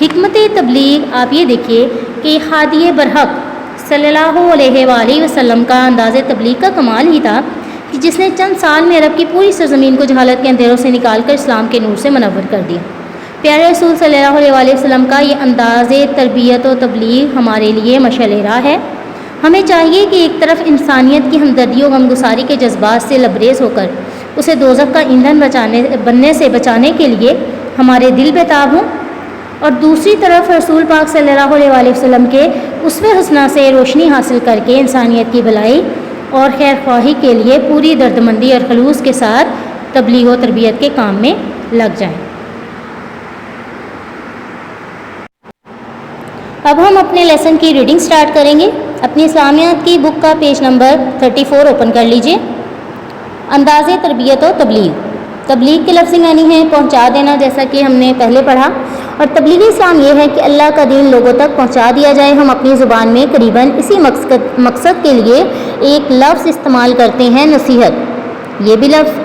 حکمت تبلیغ آپ یہ دیکھیے کہ ہادی برحق صلی اللہ علیہ وآلہ وسلم کا انداز تبلیغ کا کمال ہی تھا کہ جس نے چند سال میں عرب کی پوری سرزمین کو جہالت کے اندھیروں سے نکال کر اسلام کے نور سے منور کر دیا۔ پیارے رسول صلی اللہ علیہ وآلہ وسلم کا یہ انداز تربیت و تبلیغ ہمارے لیے مشعل راہ ہے۔ ہمیں چاہیے کہ ایک طرف انسانیت کی ہمدردی و غمگساری کے جذبات سے لبریز ہو کر اسے دوزخ کا ایندھن بننے سے بچانے کے لیے ہمارے دل بےتاب ہوں، اور دوسری طرف رسول پاک صلی اللہ علیہ وآلہ وسلم کے اسوہ حسنہ سے روشنی حاصل کر کے انسانیت کی بھلائی اور خیر خواہی کے لیے پوری دردمندی اور خلوص کے ساتھ تبلیغ و تربیت کے کام میں لگ جائیں۔ اب ہم اپنے لیسن کی ریڈنگ سٹارٹ کریں گے۔ اپنی اسلامیات کی بک کا پیج نمبر 34 اوپن کر لیجئے۔ انداز تربیت و تبلیغ۔ تبلیغ کے لفظی معنی ہے پہنچا دینا، جیسا کہ ہم نے پہلے پڑھا، اور تبلیغ اسلام یہ ہے کہ اللہ کا دین لوگوں تک پہنچا دیا جائے۔ ہم اپنی زبان میں قریباً اسی مقصد کے لیے ایک لفظ استعمال کرتے ہیں، نصیحت۔ یہ بھی لفظ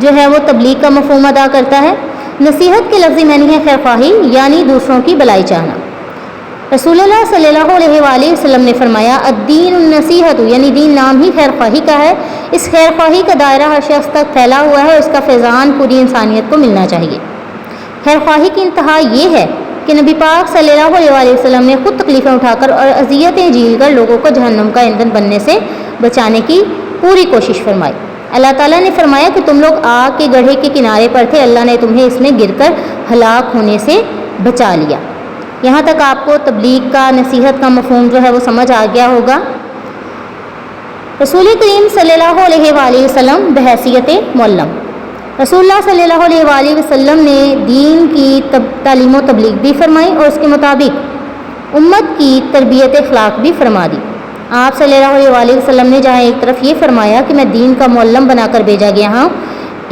جو ہے وہ تبلیغ کا مفہوم ادا کرتا ہے۔ نصیحت کے لفظی معنی ہے خیر خواہی، یعنی دوسروں کی بھلائی چاہنا۔ رسول اللہ صلی اللہ علیہ وآلہ وسلم نے فرمایا الدین النصیحت، یعنی دین نام ہی خیر خواہی کا ہے۔ اس خیر خواہی کا دائرہ ہر شخص تک پھیلا ہوا ہے اور اس کا فیضان پوری انسانیت کو ملنا چاہیے۔ خیر خواہی کی انتہا یہ ہے کہ نبی پاک صلی اللہ علیہ وآلہ وسلم نے خود تکلیفیں اٹھا کر اور اذیتیں جھیل کر لوگوں کو جہنم کا ایندھن بننے سے بچانے کی پوری کوشش فرمائی۔ اللہ تعالیٰ نے فرمایا کہ تم لوگ آگ کے گڑھے کے کنارے پر تھے، اللہ نے تمہیں اس میں گر کر ہلاک ہونے سے بچا لیا۔ یہاں تک آپ کو تبلیغ کا، نصیحت کا مفہوم جو ہے وہ سمجھ آ گیا ہوگا۔ رسول کریم صلی اللہ علیہ وآلہ وسلم بحیثیت معلم، رسول اللہ صلی اللہ علیہ وآلہ وسلم نے دین کی تعلیم و تبلیغ بھی فرمائی اور اس کے مطابق امت کی تربیت اخلاق بھی فرما دی۔ آپ صلی اللہ علیہ وآلہ وسلم نے جہاں ایک طرف یہ فرمایا کہ میں دین کا معلم بنا کر بھیجا گیا ہوں،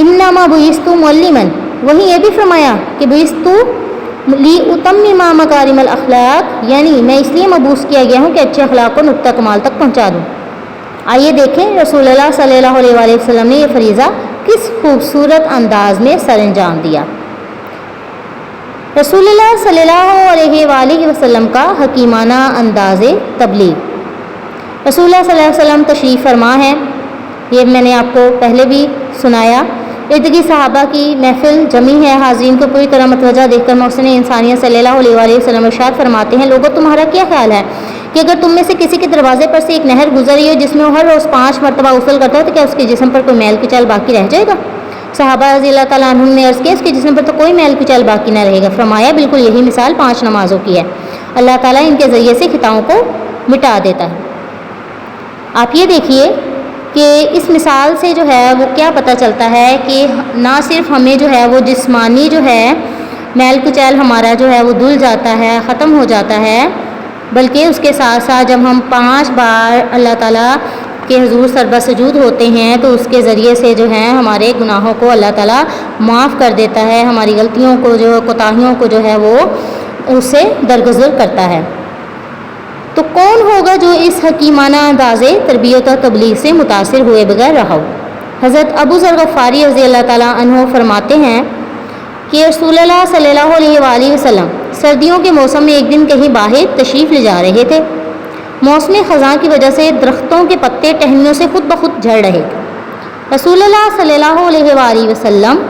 انما بعثت معلما، وہیں یہ بھی فرمایا کہ بعثت لأتمم مکارم الاخلاق، یعنی میں اس لیے مبعوث کیا گیا ہوں کہ اچھے اخلاق کو نقطہ کمال تک پہنچا دوں۔ آئیے دیکھیں رسول اللہ صلی اللہ علیہ وآلہ وسلم نے یہ فریضہ کس خوبصورت انداز میں سر انجام دیا۔ رسول اللہ صلی اللہ علیہ وآلہ وسلم کا حکیمانہ انداز تبلیغ۔ رسول اللہ صلی اللہ علیہ وسلم تشریف فرما ہے، یہ میں نے آپ کو پہلے بھی سنایا۔ ارد صحابہ کی محفل جمی ہے، حاضرین کو پوری طرح متوجہ دیکھ کر محسن انسانیت صلی اللہ علیہ وآلہ وسلم ارشاد فرماتے ہیں، لوگوں تمہارا کیا خیال ہے کہ اگر تم میں سے کسی کے دروازے پر سے ایک نہر گزری ہو جس میں وہ ہر روز 5 مرتبہ غسل کرتا ہے تو کیا اس کے جسم پر کوئی میل کچیل باقی رہ جائے گا؟ صحابہ رضی اللہ تعالیٰ عنہم نے عرض کیا اس کے جسم پر تو کوئی میل کچیل باقی نہ رہے گا۔ فرمایا بالکل یہی مثال 5 نمازوں کی ہے، اللہ تعالیٰ ان کے ذریعے سے خطاؤں کو مٹا دیتا ہے۔ آپ یہ دیکھیے کہ اس مثال سے جو ہے وہ کیا پتہ چلتا ہے کہ نہ صرف ہمیں جو ہے وہ جسمانی جو ہے میل کچیل ہمارا جو ہے وہ دھل جاتا ہے، ختم ہو جاتا ہے، بلکہ اس کے ساتھ ساتھ جب ہم 5 بار اللہ تعالیٰ کے حضور سربہ سجود ہوتے ہیں تو اس کے ذریعے سے جو ہے ہمارے گناہوں کو اللہ تعالیٰ معاف کر دیتا ہے، ہماری غلطیوں کو جو کوتاہیوں کو جو ہے وہ اس سے درگزر کرتا ہے۔ تو کون ہوگا جو اس حکیمانہ انداز تربیت و تبلیغ سے متاثر ہوئے بغیر رہا ہو؟ حضرت ابو ذر غفاری رضی اللہ تعالیٰ عنہ فرماتے ہیں کہ رسول اللہ صلی اللہ علیہ وآلہ وسلم سردیوں کے موسم میں ایک دن کہیں باہر تشریف لے جا رہے تھے۔ موسم خزاں کی وجہ سے درختوں کے پتے ٹہنیوں سے خود بخود جھڑ رہے۔ رسول اللہ صلی اللہ علیہ وآلہ وسلم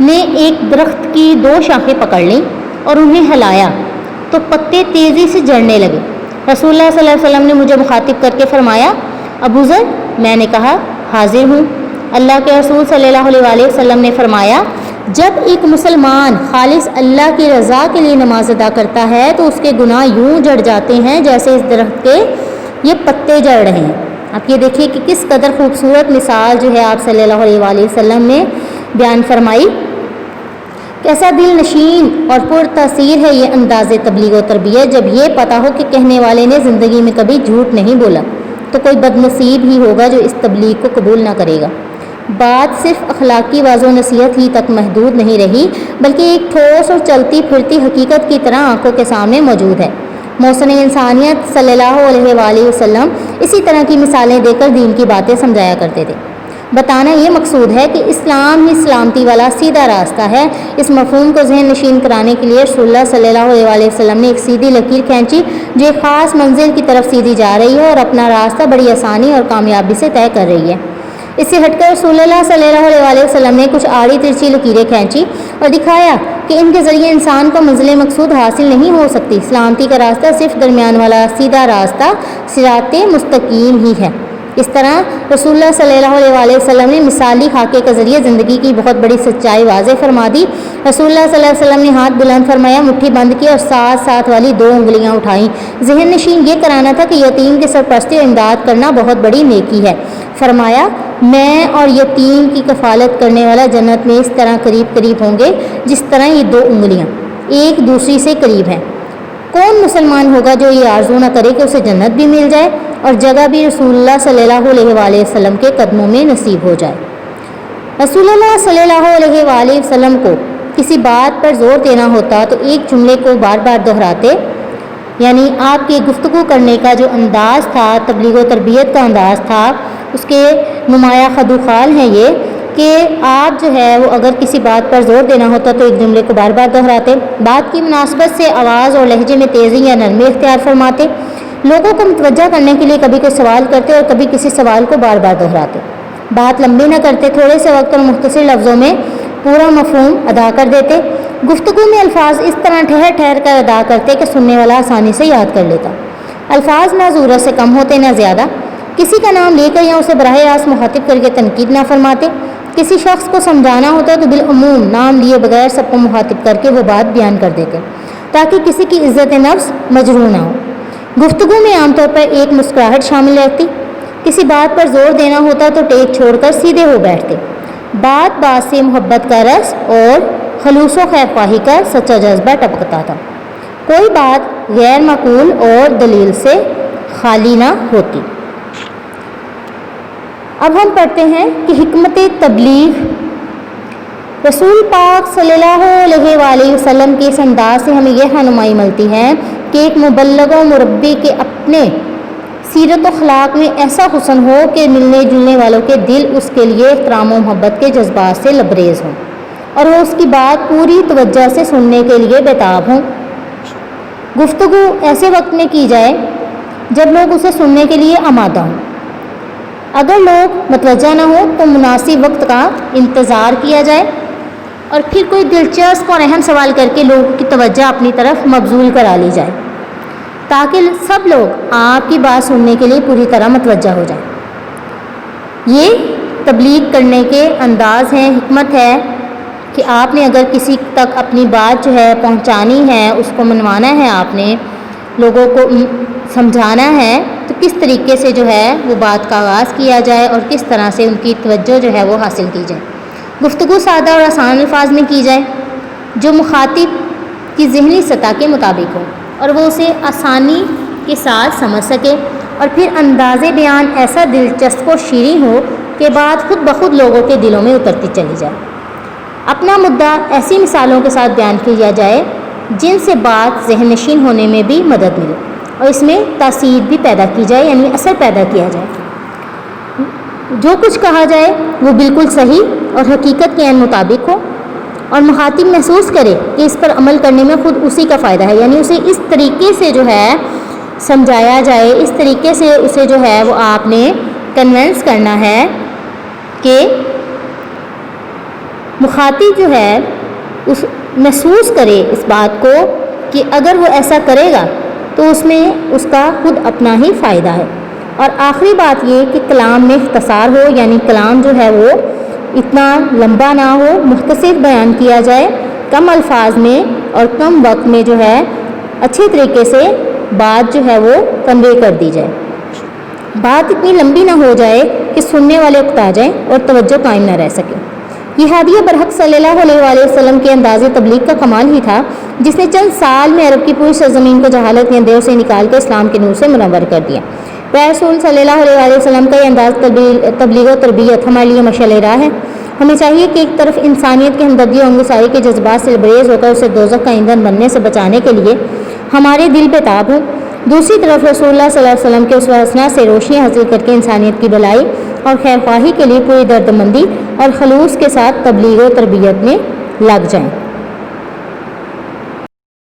نے ایک درخت کی 2 شاخیں پکڑ لیں اور انہیں ہلایا تو پتے تیزی سے جھڑنے لگے۔ رسول اللہ صلی اللہ علیہ وسلم نے مجھے مخاطب کر کے فرمایا ابو ذر، میں نے کہا حاضر ہوں۔ اللہ کے رسول صلی اللہ علیہ وآلہ وسلم نے فرمایا جب ایک مسلمان خالص اللہ کی رضا کے لیے نماز ادا کرتا ہے تو اس کے گناہ یوں جڑ جاتے ہیں جیسے اس درخت کے یہ پتے جڑ رہے ہیں۔ آپ یہ دیکھیے کہ کس قدر خوبصورت مثال جو ہے آپ صلی اللہ علیہ وآلہ وسلم نے بیان فرمائی۔ کیسا دل نشین اور پر تاثیر ہے یہ انداز تبلیغ و تربیت، جب یہ پتہ ہو کہ کہنے والے نے زندگی میں کبھی جھوٹ نہیں بولا تو کوئی بد نصیب ہی ہوگا جو اس تبلیغ کو قبول نہ کرے گا۔ بات صرف اخلاقی واضح و نصیحت ہی تک محدود نہیں رہی بلکہ ایک ٹھوس اور چلتی پھرتی حقیقت کی طرح آنکھوں کے سامنے موجود ہے۔ محسن انسانیت صلی اللہ علیہ وآلہ وسلم اسی طرح کی مثالیں دے کر دین کی باتیں سمجھایا کرتے تھے۔ بتانا یہ مقصود ہے کہ اسلام ہی سلامتی والا سیدھا راستہ ہے۔ اس مفہوم کو ذہن نشین کرانے کے لیے رسول اللہ صلی اللہ علیہ وسلم نے ایک سیدھی لکیر کھینچی جو ایک خاص منزل کی طرف سیدھی جا رہی ہے اور اپنا راستہ بڑی آسانی اور کامیابی سے طے کر رہی ہے۔ اس سے ہٹ کر رسول اللہ صلی اللہ علیہ وسلم نے کچھ آڑی ترچھی لکیریں کھینچی اور دکھایا کہ ان کے ذریعے انسان کو منزل مقصود حاصل نہیں ہو سکتی۔ سلامتی کا راستہ صرف درمیان والا سیدھا راستہ صراط مستقیم ہی ہے۔ اس طرح رسول اللہ صلی اللہ علیہ وسلم نے مثالی خاکے کے ذریعے زندگی کی بہت بڑی سچائی واضح فرما دی۔ رسول اللہ صلی اللہ علیہ وسلم نے ہاتھ بلند فرمایا، مٹھی بند کی اور ساتھ ساتھ والی 2 انگلیاں اٹھائیں۔ ذہن نشین یہ کرانا تھا کہ یتیم کی سرپرستی اور امداد کرنا بہت بڑی نیکی ہے۔ فرمایا، میں اور یتیم کی کفالت کرنے والا جنت میں اس طرح قریب قریب ہوں گے جس طرح یہ 2 انگلیاں ایک دوسری سے قریب ہیں۔ کون مسلمان ہوگا جو یہ آرزو نہ کرے کہ اسے جنت بھی مل جائے اور جگہ بھی رسول اللہ صلی اللہ علیہ وسلم کے قدموں میں نصیب ہو جائے۔ رسول اللہ صلی اللہ علیہ وسلم کو کسی بات پر زور دینا ہوتا تو ایک جملے کو بار بار دہراتے، یعنی آپ کے گفتگو کرنے کا جو انداز تھا، تبلیغ و تربیت کا انداز تھا، اس کے نمایاں خد و خال ہیں یہ کہ آپ جو ہے وہ اگر کسی بات پر زور دینا ہوتا تو ایک جملے کو بار بار دہراتے، بات کی مناسبت سے آواز اور لہجے میں تیزی یا نرمی اختیار فرماتے، لوگوں کو متوجہ کرنے کے لیے کبھی کوئی سوال کرتے اور کبھی کسی سوال کو بار بار دہراتے، بات لمبی نہ کرتے، تھوڑے سے وقت اور مختصر لفظوں میں پورا مفہوم ادا کر دیتے، گفتگو میں الفاظ اس طرح ٹھہر ٹھہر کر ادا کرتے کہ سننے والا آسانی سے یاد کر لیتا، الفاظ نہ ضرورت سے کم ہوتے نہ زیادہ، کسی کا نام لے کر یا اسے براہ راست مخاطب کر کے تنقید نہ فرماتے، کسی شخص کو سمجھانا ہوتا تو بالعموم نام لیے بغیر سب کو مخاطب کر کے وہ بات بیان کر دیتے تاکہ کسی کی عزت نفس مجروح نہ ہو۔ گفتگو میں عام طور پر ایک مسکراہٹ شامل رہتی، کسی بات پر زور دینا ہوتا تو ٹیک چھوڑ کر سیدھے ہو بیٹھتے، بات بات سے محبت کا رس اور خلوص و خیر خواہی کا سچا جذبہ ٹپکتا تھا، کوئی بات غیر معقول اور دلیل سے خالی نہ ہوتی۔ اب ہم پڑھتے ہیں کہ حکمت تبلیغ۔ رسول پاک صلی اللہ علیہ وسلم کے اس انداز سے ہمیں یہ رہنمائی ملتی ہے کہ ایک مبلغ و مربی کے اپنے سیرت و اخلاق میں ایسا حسن ہو کہ ملنے جلنے والوں کے دل اس کے لیے احترام و محبت کے جذبات سے لبریز ہوں اور وہ اس کی بات پوری توجہ سے سننے کے لیے بیتاب ہوں۔ گفتگو ایسے وقت میں کی جائے جب لوگ اسے سننے کے لیے آمادہ ہوں، اگر لوگ متوجہ نہ ہوں تو مناسب وقت کا انتظار کیا جائے اور پھر کوئی دلچسپ اور اہم سوال کر کے لوگوں کی توجہ اپنی طرف مبذول کرا لی جائے تاکہ سب لوگ آپ کی بات سننے کے لیے پوری طرح متوجہ ہو جائیں۔ یہ تبلیغ کرنے کے انداز ہیں، حکمت ہے کہ آپ نے اگر کسی تک اپنی بات جو ہے پہنچانی ہے، اس کو منوانا ہے، آپ نے لوگوں کو سمجھانا ہے تو کس طریقے سے جو ہے وہ بات کا آغاز کیا جائے اور کس طرح سے ان کی توجہ جو ہے وہ حاصل کی جائے۔ گفتگو سادہ اور آسان الفاظ میں کی جائے جو مخاطب کی ذہنی سطح کے مطابق ہو اور وہ اسے آسانی کے ساتھ سمجھ سکے، اور پھر انداز بیان ایسا دلچسپ و شیریں ہو کہ بات خود بخود لوگوں کے دلوں میں اترتی چلی جائے۔ اپنا مدعا ایسی مثالوں کے ساتھ بیان کیا جائے جن سے بات ذہن نشین ہونے میں بھی مدد ملے اور اس میں تاثیر بھی پیدا کی جائے، یعنی اثر پیدا کیا جائے۔ جو کچھ کہا جائے وہ بالکل صحیح اور حقیقت کے عین مطابق ہو اور مخاطب محسوس کرے کہ اس پر عمل کرنے میں خود اسی کا فائدہ ہے، یعنی اسے اس طریقے سے جو ہے سمجھایا جائے، اس طریقے سے اسے جو ہے وہ آپ نے کنونس کرنا ہے کہ مخاطب جو ہے اس محسوس کرے اس بات کو کہ اگر وہ ایسا کرے گا تو اس میں اس کا خود اپنا ہی فائدہ ہے۔ اور آخری بات یہ کہ کلام میں اختصار ہو، یعنی کلام جو ہے وہ اتنا لمبا نہ ہو، مختصر بیان کیا جائے، کم الفاظ میں اور کم وقت میں جو ہے اچھے طریقے سے بات جو ہے وہ کنوے کر دی جائے، بات اتنی لمبی نہ ہو جائے کہ سننے والے اکتا جائیں اور توجہ قائم نہ رہ سکے۔ یہ ہادیہ برحق صلی اللہ علیہ وسلم کے انداز تبلیغ کا کمال ہی تھا جس نے چند سال میں عرب کی پوری سرزمین کو جہالت کے اندھیروں سے نکال کر اسلام کے نور سے منور کر دیا۔ رسول صلی اللہ علیہ وسلم کا یہ انداز تبلیغ و تربیت ہمارے لیے مشعل راہ ہے۔ ہمیں چاہیے کہ ایک طرف انسانیت کے ہمدردی اور انگساری کے جذبات سے لبریز ہو کر اسے دوزخ کا ایندھن بننے سے بچانے کے لیے ہمارے دل بیتاب ہوں، دوسری طرف رسول اللہ صلی اللہ علیہ وسلم کے اسوہ حسنہ سے روشنی حاصل کر کے انسانیت کی بھلائی اور خیر خواہی کے لیے پوری دردمندی اور خلوص کے ساتھ تبلیغ و تربیت میں لگ جائیں۔